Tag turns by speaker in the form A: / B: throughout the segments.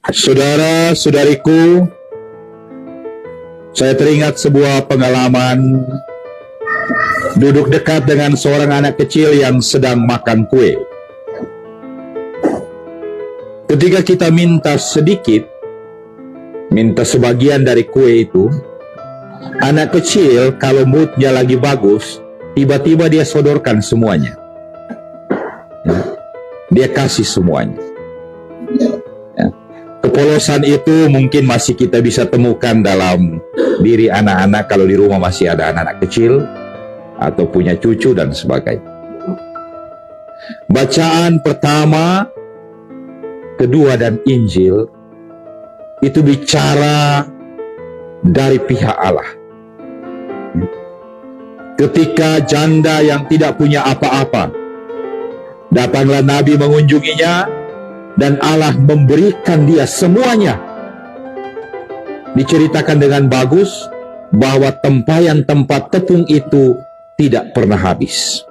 A: Saudara-saudariku, saya teringat sebuah pengalaman duduk dekat dengan seorang anak kecil yang sedang makan kue. Ketika kita minta sedikit, minta sebagian dari kue itu, anak kecil kalau moodnya lagi bagus, tiba-tiba dia sodorkan semuanya. Dia kasih semuanya. Kepolosan itu mungkin masih kita bisa temukan dalam diri anak-anak kalau di rumah masih ada anak-anak kecil atau punya cucu dan sebagainya. Bacaan pertama, kedua dan Injil itu bicara dari pihak Allah. Ketika janda yang tidak punya apa-apa, datanglah Nabi mengunjunginya, dan Allah memberikan dia semuanya. Diceritakan dengan bagus bahwa tempayan tempat tepung itu tidak pernah habis.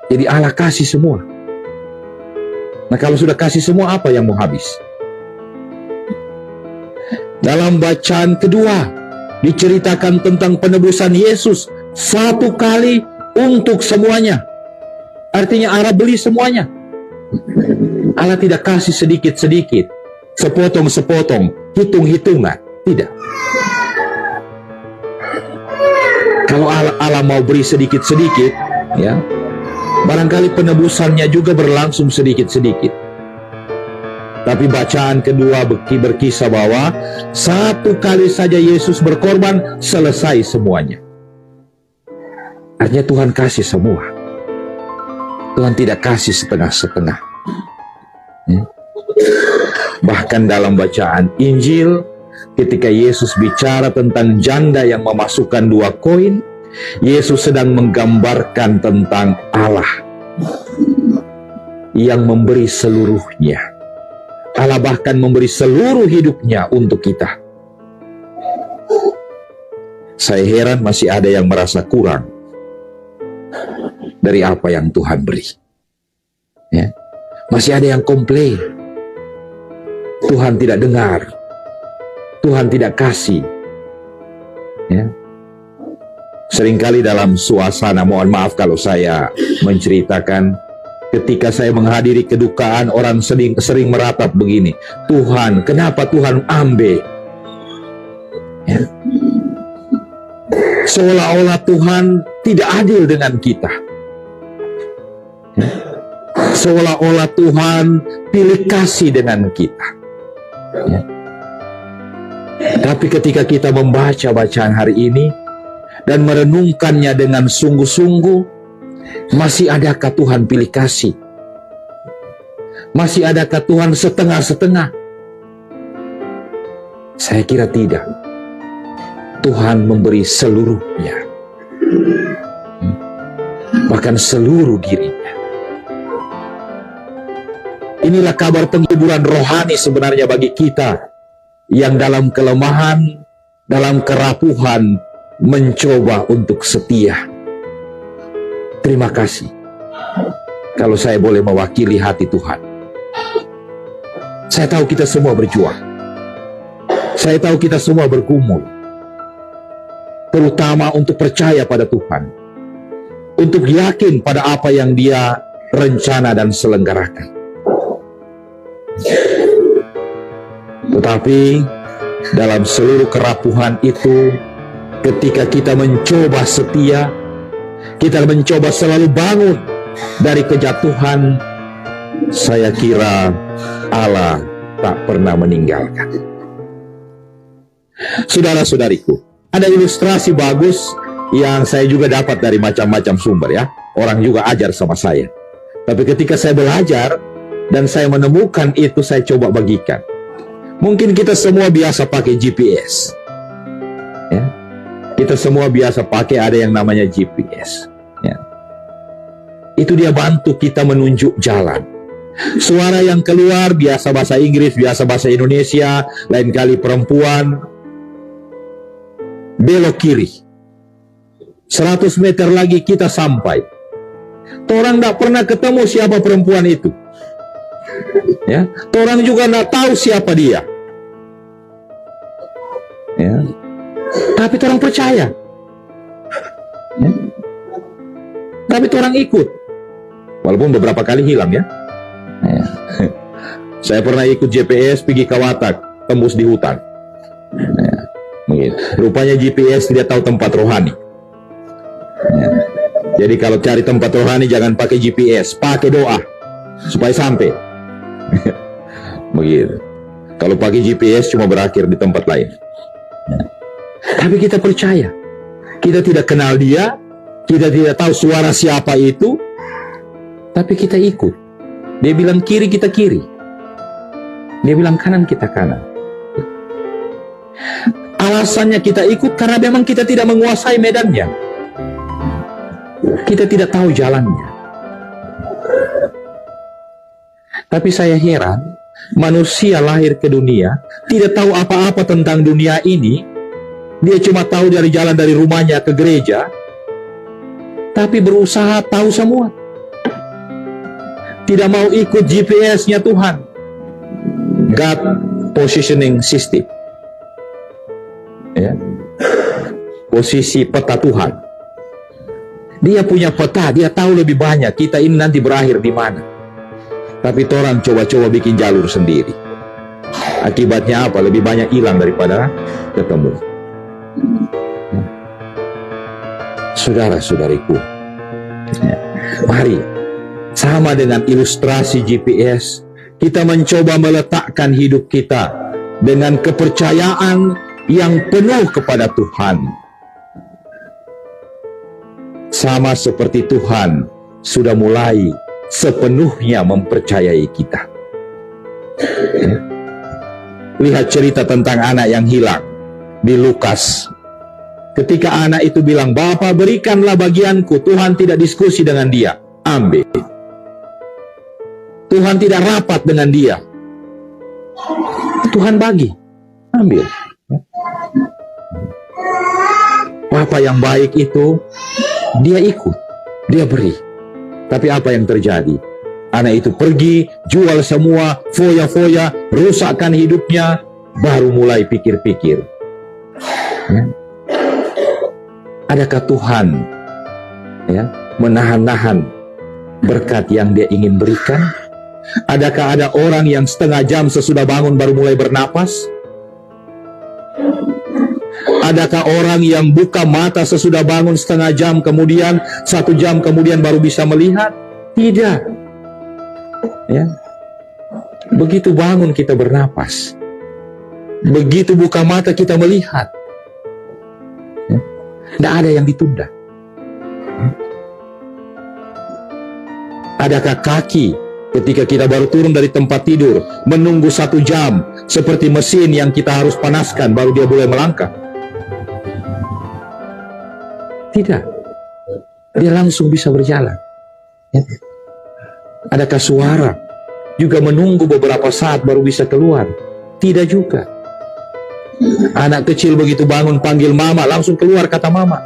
A: Jadi Allah kasih semua. Nah, kalau sudah kasih semua, apa yang mau habis? Dalam bacaan kedua diceritakan tentang penebusan Yesus satu kali untuk semuanya. Artinya Allah beli semuanya. Allah tidak kasih sedikit-sedikit, sepotong-sepotong, hitung-hitungan. Tidak. Kalau Allah mau beri sedikit-sedikit, ya, barangkali penebusannya juga berlangsung sedikit-sedikit. Tapi bacaan kedua berkisah bahwa satu kali saja Yesus berkorban, selesai semuanya. Artinya Tuhan kasih semua. Tuhan tidak kasih setengah-setengah. Bahkan dalam bacaan Injil, ketika Yesus bicara tentang janda yang memasukkan 2 koin, Yesus sedang menggambarkan tentang Allah yang memberi seluruhnya. Allah bahkan memberi seluruh hidupnya untuk kita. Saya heran masih ada yang merasa kurang dari apa yang Tuhan beri. Ya. Masih ada yang komplain. Tuhan tidak dengar. Tuhan tidak kasih. Ya. Seringkali dalam suasana, mohon maaf kalau saya menceritakan, ketika saya menghadiri kedukaan, orang sering meratap begini, Tuhan, kenapa Tuhan ambil? Ya. Seolah-olah Tuhan tidak adil dengan kita. Ya. Seolah-olah Tuhan pilih kasih dengan kita. Ya. Tapi ketika kita membaca bacaan hari ini dan merenungkannya dengan sungguh-sungguh, masih adakah Tuhan pilih kasih? Masih adakah Tuhan setengah-setengah? Saya kira tidak. Tuhan memberi seluruhnya, bahkan seluruh dirinya. Inilah kabar penghiburan rohani sebenarnya bagi kita yang dalam kelemahan, dalam kerapuhan mencoba untuk setia. Terima kasih kalau saya boleh mewakili hati Tuhan. Saya tahu kita semua berjuang. Saya tahu kita semua bergumul, terutama untuk percaya pada Tuhan, untuk yakin pada apa yang Dia rencana dan selenggarakan. Tetapi dalam seluruh kerapuhan itu, ketika kita mencoba setia, kita mencoba selalu bangun dari kejatuhan, saya kira Allah tak pernah meninggalkan. Saudara-saudariku, ada ilustrasi bagus yang saya juga dapat dari macam-macam sumber, ya. Orang juga ajar sama saya. Tapi ketika saya belajar dan saya menemukan itu, saya coba bagikan. Mungkin kita semua biasa pakai GPS. Ya. Kita semua biasa pakai, ada yang namanya GPS. Ya. Itu dia bantu kita menunjuk jalan. Suara yang keluar biasa bahasa Inggris, biasa bahasa Indonesia, lain kali perempuan. Belok kiri. 100 meter lagi kita sampai. Orang tidak pernah ketemu siapa perempuan itu. Ya, orang juga nggak tahu siapa dia. Ya, tapi orang percaya. Ya. Tapi orang ikut, walaupun beberapa kali hilang ya. Ya. Saya pernah ikut GPS pergi ke Watak, tembus di hutan. Ya. Begitu. Rupanya GPS tidak tahu tempat rohani. Ya. Jadi kalau cari tempat rohani jangan pakai GPS, pakai doa supaya sampai. Begitu. Kalau pakai GPS cuma berakhir di tempat lain. Ya. Tapi kita percaya. Kita tidak kenal dia, kita tidak tahu suara siapa itu, tapi kita ikut. Dia bilang kiri, kita kiri. Dia bilang kanan, kita kanan. Alasannya kita ikut karena memang kita tidak menguasai medannya. Kita tidak tahu jalannya. Tapi saya heran, manusia lahir ke dunia, tidak tahu apa-apa tentang dunia ini. Dia cuma tahu dari jalan dari rumahnya ke gereja, tapi berusaha tahu semua. Tidak mau ikut GPS-nya Tuhan. God Positioning System. Ya. Posisi peta Tuhan. Dia punya peta, dia tahu lebih banyak kita ini nanti berakhir di mana. Tapi orang coba-coba bikin jalur sendiri. Akibatnya apa? Lebih banyak hilang daripada ketemu. Saudara-saudariku, ya, mari sama dengan ilustrasi GPS, kita mencoba meletakkan hidup kita dengan kepercayaan yang penuh kepada Tuhan. Sama seperti Tuhan sudah mulai sepenuhnya mempercayai kita. Ya. Lihat cerita tentang anak yang hilang di Lukas. Ketika anak itu bilang, "Bapa, berikanlah bagianku," Tuhan tidak diskusi dengan dia, ambil. Tuhan tidak rapat dengan dia, Tuhan bagi, ambil. Papa yang baik itu, dia ikut, dia beri. Tapi apa yang terjadi? Anak itu pergi, jual semua, foya-foya, rusakkan hidupnya, baru mulai pikir-pikir. Ya. Adakah Tuhan ya menahan-nahan berkat yang dia ingin berikan? Adakah ada orang yang setengah jam sesudah bangun baru mulai bernapas? Adakah orang yang buka mata sesudah bangun setengah jam kemudian, 1 jam kemudian baru bisa melihat? Tidak. Ya. Begitu bangun kita bernapas. Begitu buka mata kita melihat. Tidak ada yang ditunda. Adakah kaki ketika kita baru turun dari tempat tidur menunggu 1 jam seperti mesin yang kita harus panaskan baru dia boleh melangkah? Tidak. Dia langsung bisa berjalan. Ya. Adakah suara juga menunggu beberapa saat baru bisa keluar? Tidak juga. Anak kecil begitu bangun panggil mama, langsung keluar kata mama.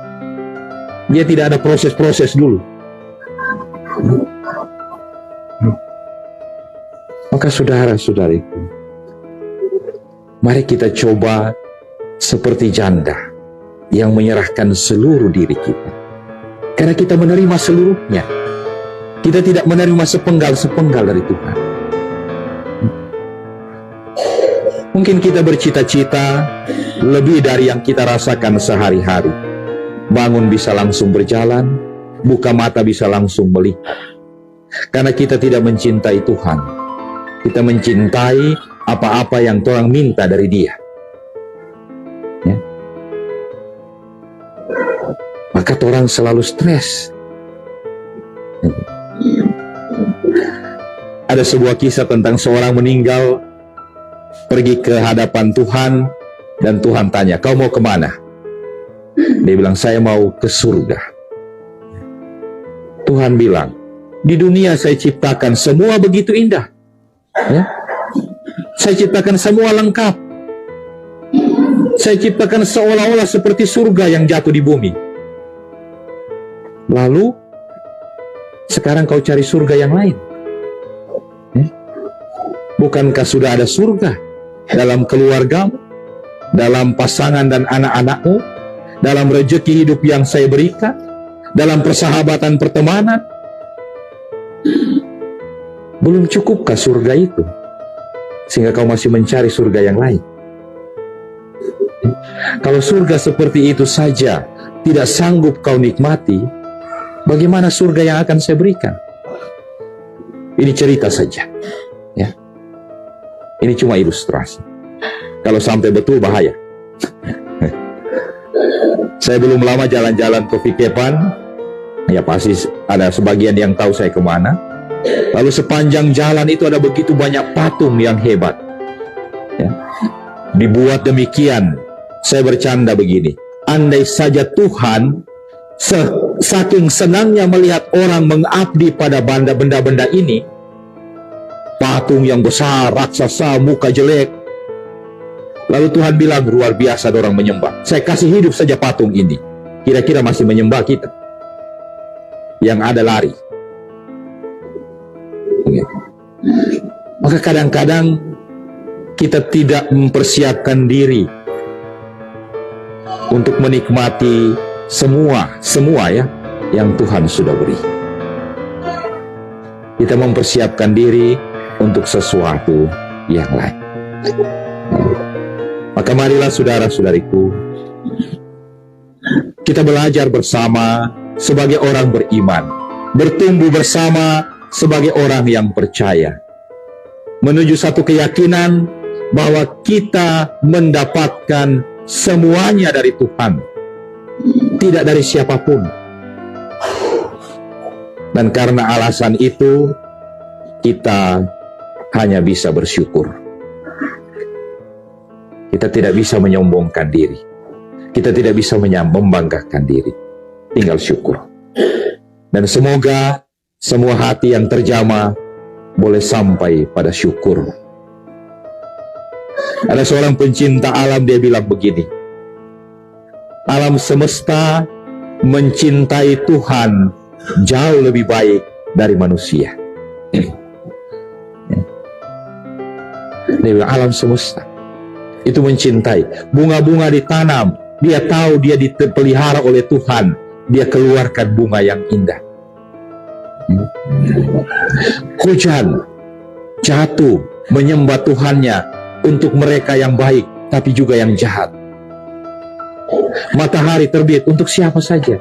A: Dia tidak ada proses-proses dulu. Maka saudara-saudariku, mari kita coba seperti janda yang menyerahkan seluruh diri kita. Karena kita menerima seluruhnya. Kita tidak menerima sepenggal-sepenggal dari Tuhan. Mungkin kita bercita-cita lebih dari yang kita rasakan sehari-hari. Bangun bisa langsung berjalan, buka mata bisa langsung melihat. Karena kita tidak mencintai Tuhan. Kita mencintai apa-apa yang orang minta dari Dia. Ya. Maka orang selalu stres. Ada sebuah kisah tentang seorang meninggal, pergi ke hadapan Tuhan, dan Tuhan tanya, "Kau mau kemana?" Dia bilang, "Saya mau ke surga." Tuhan bilang, "Di dunia saya ciptakan semua begitu indah. Ya? Saya ciptakan semua lengkap. Saya ciptakan seolah-olah seperti surga yang jatuh di bumi. Lalu, sekarang kau cari surga yang lain. Ya? Bukankah sudah ada surga dalam keluargamu, dalam pasangan dan anak-anakmu, dalam rezeki hidup yang saya berikan, dalam persahabatan pertemanan? Belum cukupkah surga itu sehingga kau masih mencari surga yang lain? Kalau surga seperti itu saja tidak sanggup kau nikmati, bagaimana surga yang akan saya berikan? Ini cerita saja, ya. Ini cuma ilustrasi. Kalau sampai betul bahaya. Saya belum lama jalan-jalan ke Vikepan, ya pasti ada sebagian yang tahu saya kemana. Lalu sepanjang jalan itu ada begitu banyak patung yang hebat, ya. Dibuat demikian. Saya bercanda begini, andai saja Tuhan saking senangnya melihat orang mengabdi pada benda-benda ini, patung yang besar, raksasa, muka jelek, lalu Tuhan bilang luar biasa ada orang menyembah, saya kasih hidup saja patung ini, kira-kira masih menyembah kita? Yang ada lari. Maka kadang-kadang kita tidak mempersiapkan diri untuk menikmati semua ya yang Tuhan sudah beri. Kita mempersiapkan diri untuk sesuatu yang lain. Maka marilah saudara-saudariku, kita belajar bersama sebagai orang beriman, bertumbuh bersama sebagai orang yang percaya, menuju satu keyakinan bahwa kita mendapatkan semuanya dari Tuhan, tidak dari siapapun. Dan karena alasan itu, kita hanya bisa bersyukur. Kita tidak bisa menyombongkan diri. Kita tidak bisa membanggakan diri. Tinggal syukur. Dan semoga semua hati yang terjamah boleh sampai pada syukur. Ada seorang pencinta alam, dia bilang begini, alam semesta mencintai Tuhan jauh lebih baik dari manusia. Dia bilang alam semesta itu mencintai. Bunga-bunga ditanam, dia tahu dia dipelihara oleh Tuhan, dia keluarkan bunga yang indah. Hujan jatuh menyembah Tuhannya untuk mereka yang baik, tapi juga yang jahat. Matahari terbit untuk siapa saja.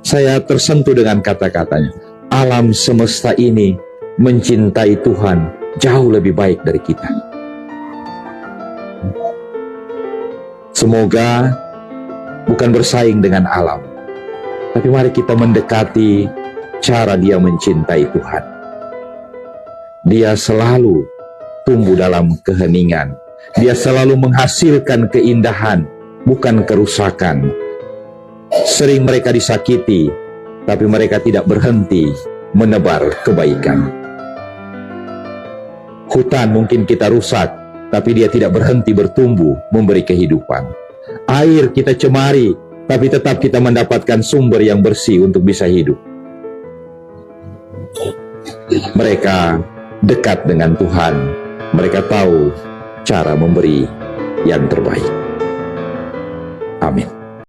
A: Saya tersentuh dengan kata-katanya. Alam semesta ini mencintai Tuhan jauh lebih baik dari kita. Semoga bukan bersaing dengan alam, tapi mari kita mendekati cara dia mencintai Tuhan. Dia selalu tumbuh dalam keheningan. Dia selalu menghasilkan keindahan, bukan kerusakan. Sering mereka disakiti, tapi mereka tidak berhenti menebar kebaikan. Hutan mungkin kita rusak, tapi dia tidak berhenti bertumbuh, memberi kehidupan. Air kita cemari, tapi tetap kita mendapatkan sumber yang bersih untuk bisa hidup. Mereka dekat dengan Tuhan, mereka tahu cara memberi yang terbaik. Amin.